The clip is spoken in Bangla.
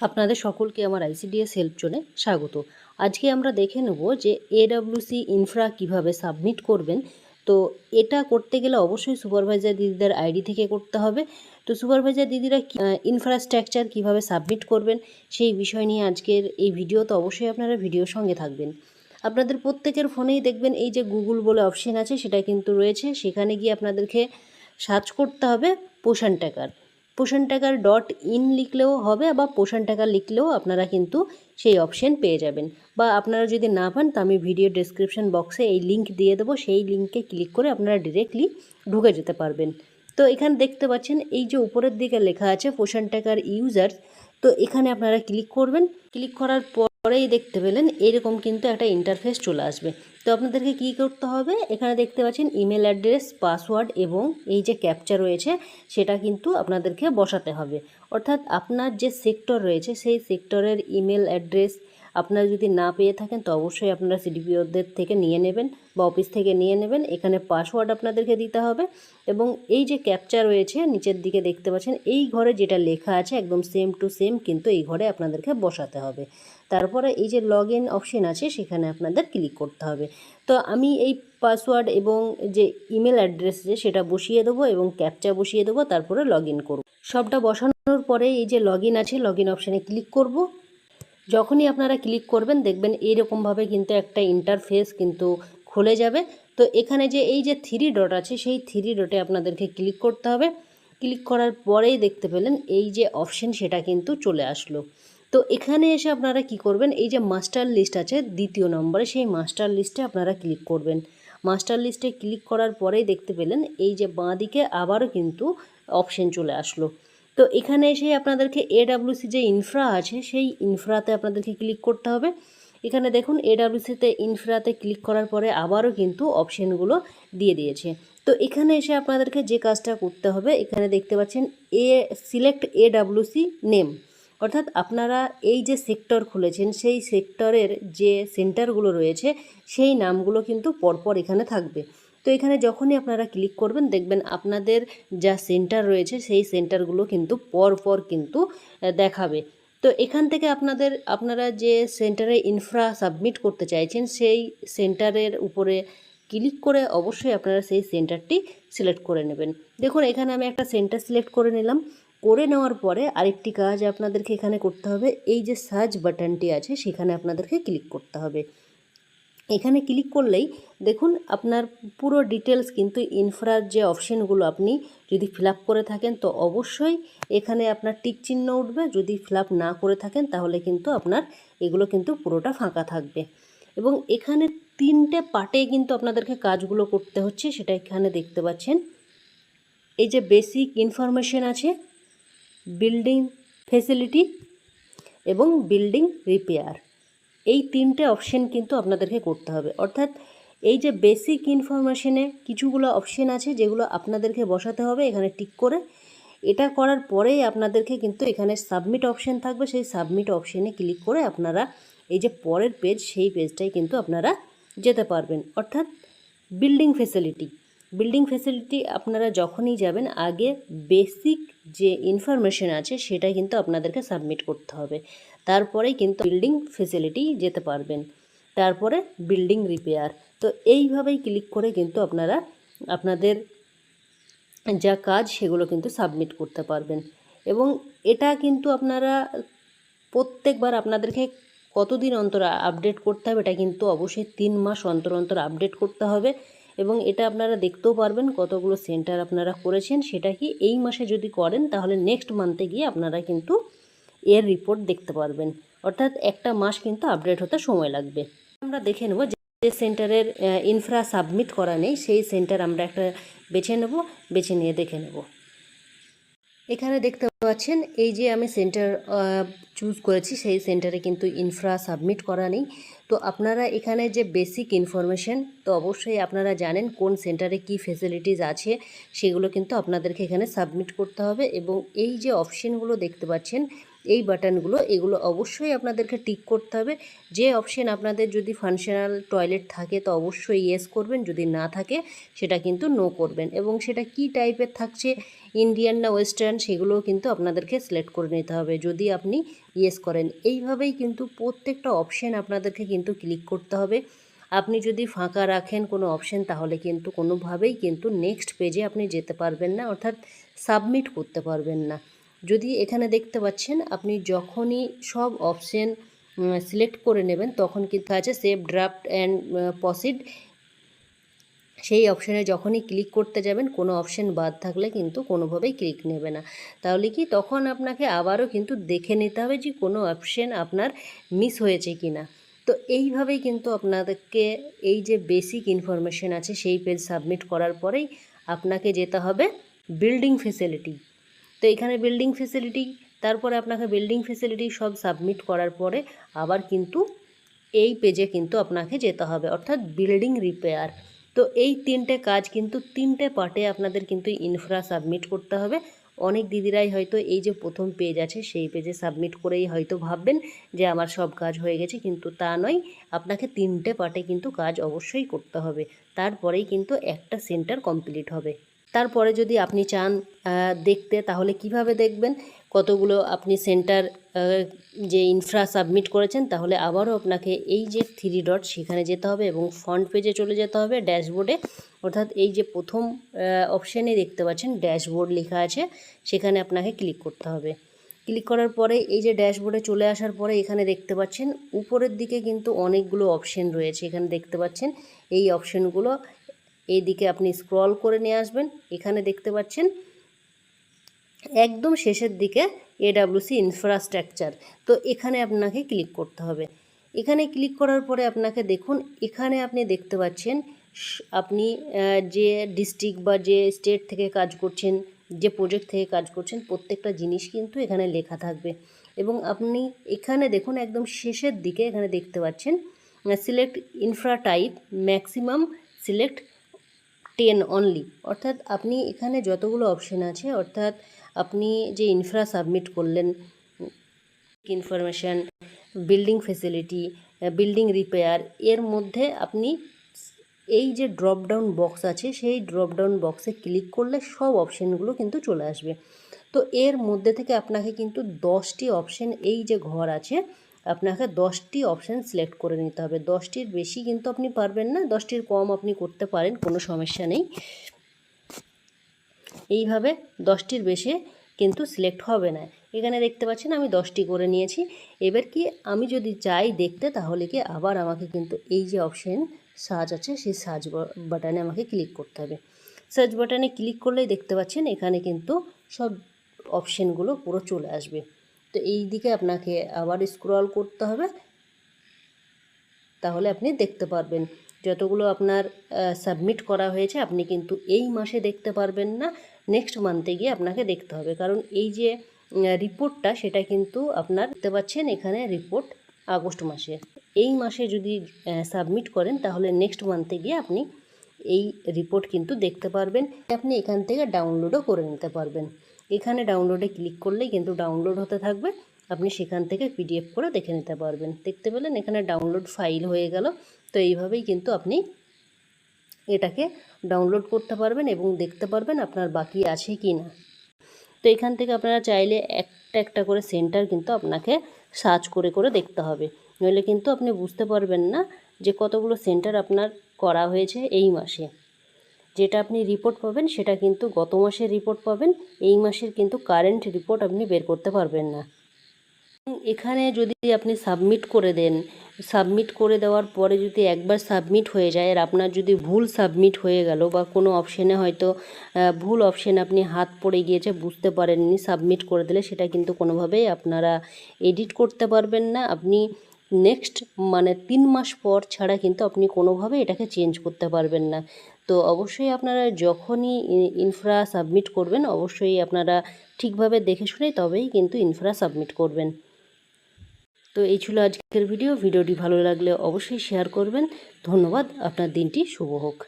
আপনাদের সকলকে আমার আইসিডিএস হেল্প জোনে স্বাগত। আজকে আমরা দেখে নেব যে এডব্লিউসি ইনফ্রা কিভাবে সাবমিট করবেন। তো এটা করতে গেলে অবশ্যই সুপারভাইজার দিদিদের আইডি থেকে করতে হবে। তো সুপারভাইজার দিদিরা ইনফ্রাস্ট্রাকচার কিভাবে সাবমিট করবেন সেই বিষয় নিয়ে আজকের এই ভিডিওতে অবশ্যই আপনারা ভিডিওর সঙ্গে থাকবেন। আপনাদের প্রত্যেকের ফোনেই দেখবেন এই যে গুগল বলে অপশন আছে, সেটা কিন্তু রয়েছে। সেখানে গিয়ে আপনাদেরকে সার্চ করতে হবে পোষণ ট্র্যাকার। পোষণ ট্র্যাকার .in লিখলেও হবে, বা পোষণ ট্র্যাকার লিখলেও আপনারা কিন্তু সেই অপশন পেয়ে যাবেন। বা আপনারা যদি না পান তো আমি ভিডিও ডেসক্রিপশন বক্সে এই লিঙ্ক দিয়ে দেবো, সেই লিঙ্কে ক্লিক করে আপনারা ডিরেক্টলি ঢুকে যেতে পারবেন। তো এখানে দেখতে পাচ্ছেন এই যে উপরের দিকে লেখা আছে পোষণ ট্র্যাকার ইউজার্স। তো এখানে আপনারা ক্লিক করবেন। ক্লিক করার পরেই দেখতে পেলেন এরকম কিন্তু একটা ইন্টারফেস চলে আসবে। তো আপনাদেরকে কী করতে হবে, এখানে দেখতে পাচ্ছেন ইমেল অ্যাড্রেস, পাসওয়ার্ড এবং এই যে ক্যাপচা রয়েছে সেটা কিন্তু আপনাদেরকে বসাতে হবে। অর্থাৎ আপনার যে সেক্টর রয়েছে সেই সেক্টরের ইমেল অ্যাড্রেস আপনারা যদি না পেয়ে থাকেন তো অবশ্যই আপনারা সিডিপিওদের থেকে নিয়ে নেবেন বা অফিস থেকে নিয়ে নেবেন। এখানে পাসওয়ার্ড আপনাদেরকে দিতে হবে এবং এই যে ক্যাপচা রয়েছে নিচের দিকে দেখতে পাচ্ছেন, এই ঘরে যেটা লেখা আছে একদম সেম টু সেম কিন্তু এই ঘরে আপনাদেরকে বসাতে হবে। তারপরে এই যে লগ ইন অপশন আছে সেখানে আপনাদের ক্লিক করতে হবে। তো আমি এই পাসওয়ার্ড এবং যে ইমেল অ্যাড্রেস যে সেটা বসিয়ে দেবো এবং ক্যাপচা বসিয়ে দেবো, তারপরে লগ ইন করব। সবটা বসানোর পরে এই যে লগ ইন আছে লগ ইন অপশানে ক্লিক করব। যখনই আপনারা ক্লিক করবেন দেখবেন এইরকমভাবে কিন্তু একটা ইন্টারফেস কিন্তু খুলে যাবে। তো এখানে যে এই যে 3 ডট আছে সেই 3 ডটে আপনাদেরকে ক্লিক করতে হবে। ক্লিক করার পরেই দেখতে পেলেন এই যে অপশন সেটা কিন্তু চলে আসলো। তো এখানে এসে আপনারা কি করবেন, এই যে মাস্টার লিস্ট আছে দ্বিতীয় নম্বরে, সেই মাস্টার লিস্টে আপনারা ক্লিক করবেন। মাস্টার লিস্টে ক্লিক করার পরেই দেখতে পেলেন এই যে বাঁ দিকে আবারও কিন্তু অপশন চলে আসলো। তো এখানে এসে আপনাদেরকে এডব্লিউসি যে ইনফ্রা আছে সেই ইনফ্রাতে আপনাদেরকে ক্লিক করতে হবে। এখানে দেখুন এডব্লিউসিতে ইনফ্রাতে ক্লিক করার পরে আবারও কিন্তু অপশানগুলো দিয়ে দিয়েছে। তো এখানে এসে আপনাদেরকে যে কাজটা করতে হবে, এখানে দেখতে পাচ্ছেন সিলেক্ট এডব্লিউসি নেম। অর্থাৎ আপনারা এই যে সেক্টর খুলেছেন সেই সেক্টরের যে সেন্টারগুলো রয়েছে সেই নামগুলো কিন্তু পরপর এখানে থাকবে। তো এখানে যখনই আপনারা ক্লিক করবেন দেখবেন আপনাদের যা সেন্টার রয়েছে সেই সেন্টারগুলো কিন্তু পরপর কিন্তু দেখাবে। তো এখান থেকে আপনারা যে সেন্টারে ইনফ্রা সাবমিট করতে চাইছেন সেই সেন্টারের উপরে ক্লিক করে অবশ্যই আপনারা সেই সেন্টারটি সিলেক্ট করে নেবেন। দেখুন এখানে আমি একটা সেন্টার সিলেক্ট করে নিলাম। করে নেওয়ার পরে আরেকটি কাজ আপনাদেরকে এখানে করতে হবে, এই যে সার্চ বাটনটি আছে সেখানে আপনাদেরকে ক্লিক করতে হবে। এখানে ক্লিক করলেই দেখুন আপনার পুরো ডিটেলস কিন্তু ইনফ্রার যে অপশানগুলো আপনি যদি ফিল আপ করে থাকেন তো অবশ্যই এখানে আপনার টিক চিহ্ন উঠবে। যদি ফিল আপ না করে থাকেন তাহলে কিন্তু আপনার এগুলো কিন্তু পুরোটা ফাঁকা থাকবে। এবং এখানে 3টে পার্টে কিন্তু আপনাদেরকে কাজগুলো করতে হচ্ছে, সেটা এখানে দেখতে পাচ্ছেন। এই যে বেসিক ইনফরমেশন আছে, বিল্ডিং ফেসিলিটি এবং বিল্ডিং রিপেয়ার, এই 3টে অপশন কিন্তু আপনাদেরকে করতে হবে। অর্থাৎ এই যে বেসিক ইনফরমেশনে কিছুগুলো অপশন আছে যেগুলো আপনাদেরকে বসাতে হবে এখানে টিক করে। এটা করার পরেই আপনাদেরকে কিন্তু এখানে সাবমিট অপশন থাকবে, সেই সাবমিট অপশনে ক্লিক করে আপনারা এই যে পরের পেজ সেই পেজটাই কিন্তু আপনারা যেতে পারবেন। অর্থাৎ বিল্ডিং ফেসিলিটি আপনারা যখনই যাবেন আগে বেসিক যে ইনফরমেশন আছে সেটা কিন্তু আপনাদেরকে সাবমিট করতে হবে, তারপরেই কিন্তু বিল্ডিং ফেসিলিটি যেতে পারবেন। তারপরে বিল্ডিং রিপেয়ার। তো এইভাবেই ক্লিক করে কিন্তু আপনারা আপনাদের যা কাজ সেগুলো কিন্তু সাবমিট করতে পারবেন। এবং এটা কিন্তু আপনারা প্রত্যেকবার আপনাদেরকে কতদিন অন্তর আপডেট করতে হবে, এটা কিন্তু অবশ্যই 3 মাস অন্তর অন্তর আপডেট করতে হবে। এবং এটা আপনারা দেখতেও পারবেন কতগুলো সেন্টার আপনারা করেছেন, সেটা কি এই মাসে যদি করেন তাহলে নেক্সট মান্থে গিয়ে আপনারা কিন্তু এর রিপোর্ট দেখতে পারবেন। অর্থাৎ একটা মাস কিন্তু আপডেট হতে সময় লাগবে। আমরা দেখে নেব যে সেন্টারের ইনফ্রা সাবমিট করা নেই সেই সেন্টার আমরা একটা বেছে নিয়ে দেখে নেব। এখানে দেখতে পাচ্ছেন এই যে আমি সেন্টার চুজ করেছি সেই সেন্টারে কিন্তু ইনফ্রা সাবমিট করা নেই। তো আপনারা এখানে যে বেসিক ইনফরমেশন, তো অবশ্যই আপনারা জানেন কোন সেন্টারে কি ফেসিলিটিস আছে সেগুলো কিন্তু আপনাদেরকে এখানে সাবমিট করতে হবে। এবং এই যে অপশানগুলো দেখতে পাচ্ছেন এই বাটনগুলো, এগুলো অবশ্যই আপনাদেরকে টিক করতে হবে। যে অপশন আপনাদের যদি ফাংশনাল টয়লেট থাকে তো অবশ্যই ইয়েস করবেন, যদি না থাকে সেটা কিন্তু নো করবেন। এবং সেটা কি টাইপের থাকছে, ইন্ডিয়ান না ওয়েস্টার্ন, সেগুলোও কিন্তু আপনাদেরকে সিলেক্ট করে নিতে হবে যদি আপনি ইয়েস করেন। এইভাবেই কিন্তু প্রত্যেকটা অপশন আপনাদেরকে কিন্তু ক্লিক করতে হবে। আপনি যদি ফাঁকা রাখেন কোনো অপশন তাহলে কিন্তু কোনোভাবেই কিন্তু নেক্সট পেজে আপনি যেতে পারবেন না, অর্থাৎ সাবমিট করতে পারবেন না। যদি এখানে দেখতে পাচ্ছেন আপনি যখনই সব অপশন সিলেক্ট করে নেবেন তখন কিন্তু আছে সেভ ড্রাফট অ্যান্ড প্রসিড, সেই অপশানে যখনই ক্লিক করতে যাবেন কোনো অপশান বাদ থাকলে কিন্তু কোনোভাবেই ক্লিক নেবে না। তাহলে কি তখন আপনাকে আবারও কিন্তু দেখে নিতে হবে যে কোনো অপশান আপনার মিস হয়েছে কি না। তো এইভাবেই কিন্তু আপনাদেরকে এই যে বেসিক ইনফরমেশন আছে সেই পেজ সাবমিট করার পরেই আপনাকে যেতে হবে বিল্ডিং ফেসিলিটি। তো এখানে বিল্ডিং ফেসিলিটি, তারপরে আপনাকে বিল্ডিং ফেসিলিটি সব সাবমিট করার পরে আবার কিন্তু এই পেজে কিন্তু আপনাকে যেতে হবে, অর্থাৎ বিল্ডিং রিপেয়ার। তো এই তিনটে কাজ কিন্তু তিনটে পার্টে আপনাদের কিন্তু ইনফ্রা সাবমিট করতে হবে। অনেক দিদিরাই হয়তো এই যে প্রথম পেজ আছে সেই পেজে সাবমিট করেই হয়তো ভাববেন যে আমার সব কাজ হয়ে গেছে, কিন্তু তা নয়, আপনাকে তিনটে পার্টে কিন্তু কাজ অবশ্যই করতে হবে, তারপরেই কিন্তু একটা সেন্টার কমপ্লিট হবে। তারপরে যদি আপনি চান দেখতে, তাহলে কিভাবে দেখবেন কতগুলো আপনি সেন্টার যে ইনফ্রা সাবমিট করেছেন, তাহলে আবারও আপনাকে এই যে 3 ডট সেখানে যেতে হবে এবং ফ্রন্ট পেজে চলে যেতে হবে ড্যাশবোর্ডে, অর্থাৎ এই যে প্রথম অপশানে দেখতে পাচ্ছেন ড্যাশবোর্ড লেখা আছে, সেখানে আপনাকে ক্লিক করতে হবে। ক্লিক করার পরে এই যে ড্যাশবোর্ডে চলে আসার পরে এখানে দেখতে পাচ্ছেন উপরের দিকে কিন্তু অনেকগুলো অপশন রয়েছে, এখানে দেখতে পাচ্ছেন এই অপশনগুলো এইদিকে আপনি স্ক্রল করে নিয়ে আসবেন। এখানে দেখতে পাচ্ছেন একদম শেষের দিকে এডাব্লিউসি ইনফ্রাস্ট্রাকচার, তো এখানে আপনাকে ক্লিক করতে হবে। এখানে ক্লিক করার পরে আপনাকে দেখুন এখানে আপনি দেখতে পাচ্ছেন আপনি যে ডিস্ট্রিক্ট বা যে স্টেট থেকে কাজ করছেন, যে প্রজেক্ট থেকে কাজ করছেন, প্রত্যেকটা জিনিস কিন্তু এখানে লেখা থাকবে। এবং আপনি এখানে দেখুন একদম শেষের দিকে এখানে দেখতে পাচ্ছেন select infra type maximum select 10 only, অর্থাৎ আপনি এখানে যতগুলো অপশন আছে, অর্থাৎ আপনি যে ইনফ্রা সাবমিট করলেন, information, building facility, building repair, এর মধ্যে আপনি এই যে ড্রপ ডাউন বক্স আছে সেই ড্রপ ডাউন বক্সে ক্লিক করলে সব অপশানগুলো কিন্তু চলে আসবে। তো এর মধ্যে থেকে আপনাকে কিন্তু 10টি অপশান, এই যে ঘর আছে আপনাকে 10টি অপশান সিলেক্ট করে নিতে হবে। 10টির বেশি কিন্তু আপনি পারবেন না, 10টির কম আপনি করতে পারেন, কোনো সমস্যা নেই। এইভাবে 10টির বেশি কিন্তু সিলেক্ট হবে না। এখানে দেখতে পাচ্ছেন আমি 10টি করে নিয়েছি। এবার কি আমি যদি চাই দেখতে, তাহলে কি আবার আমাকে কিন্তু এই যে অপশান সার্চ আছে সেই সার্চ বাটনে আমাকে ক্লিক করতে হবে। সার্চ বাটনে ক্লিক করলেই দেখতে পাচ্ছেন এখানে কিন্তু সব অপশানগুলো পুরো চলে আসবে। তো এই দিকে আপনাকে আবার স্ক্রল করতে হবে, তাহলে আপনি দেখতে পারবেন যতগুলো আপনার সাবমিট করা হয়েছে। আপনি কিন্তু এই মাসে দেখতে পারবেন না, নেক্সট মান্থে গিয়ে আপনাকে দেখতে হবে, কারণ এই যে রিপোর্টটা সেটা কিন্তু আপনার দেখতে পাচ্ছেন এখানে রিপোর্ট আগস্ট মাসে, এই মাসে যদি সাবমিট করেন তাহলে নেক্সট মান্থে গিয়ে আপনি এই রিপোর্ট কিন্তু দেখতে পারবেন। আপনি এখান থেকে ডাউনলোডও করে নিতে পারবেন। এখানে ডাউনলোডে ক্লিক করলেই কিন্তু ডাউনলোড হতে থাকবে, আপনি সেখান থেকে পিডিএফ করে দেখে নিতে পারবেন। দেখতে পেলেন এখানে ডাউনলোড ফাইল হয়ে গেল। তো এইভাবেই কিন্তু আপনি এটাকে ডাউনলোড করতে পারবেন এবং দেখতে পারবেন আপনার বাকি আছে কি না। তো এখান থেকে আপনারা চাইলে একটা একটা করে সেন্টার কিন্তু আপনাকে সার্চ করে করে দেখতে হবে, নইলে কিন্তু আপনি বুঝতে পারবেন না যে কতগুলো সেন্টার আপনার করা হয়েছে এই মাসে। যেটা আপনি রিপোর্ট পাবেন সেটা কিন্তু গত মাসের রিপোর্ট পাবেন, এই মাসের কিন্তু কারেন্ট রিপোর্ট আপনি বের করতে পারবেন না। এখানে যদি আপনি সাবমিট করে দেন, সাবমিট করে দেওয়ার পরে যদি একবার সাবমিট হয়ে যায় আর আপনার যদি ভুল সাবমিট হয়ে গেল বা কোনো অপশানে হয়তো ভুল অপশান আপনি হাত পড়ে গিয়েছে বুঝতে পারেননি, সাবমিট করে দিলে সেটা কিন্তু কোনোভাবেই আপনারা এডিট করতে পারবেন না। আপনি নেক্সট 3 মাস পর ছাড়া কিন্তু আপনি কোনোভাবে এটাকে চেঞ্জ করতে পারবেন না। তো অবশ্যই আপনারা যখনই ইনফ্রা সাবমিট করবেন অবশ্যই আপনারা ঠিকভাবে দেখে শুনে তবেই কিন্তু ইনফ্রা সাবমিট করবেন। তো এই ছিল আজকের ভিডিওটি ভালো লাগলে অবশ্যই শেয়ার করবেন। ধন্যবাদ, আপনার দিনটি শুভ হোক।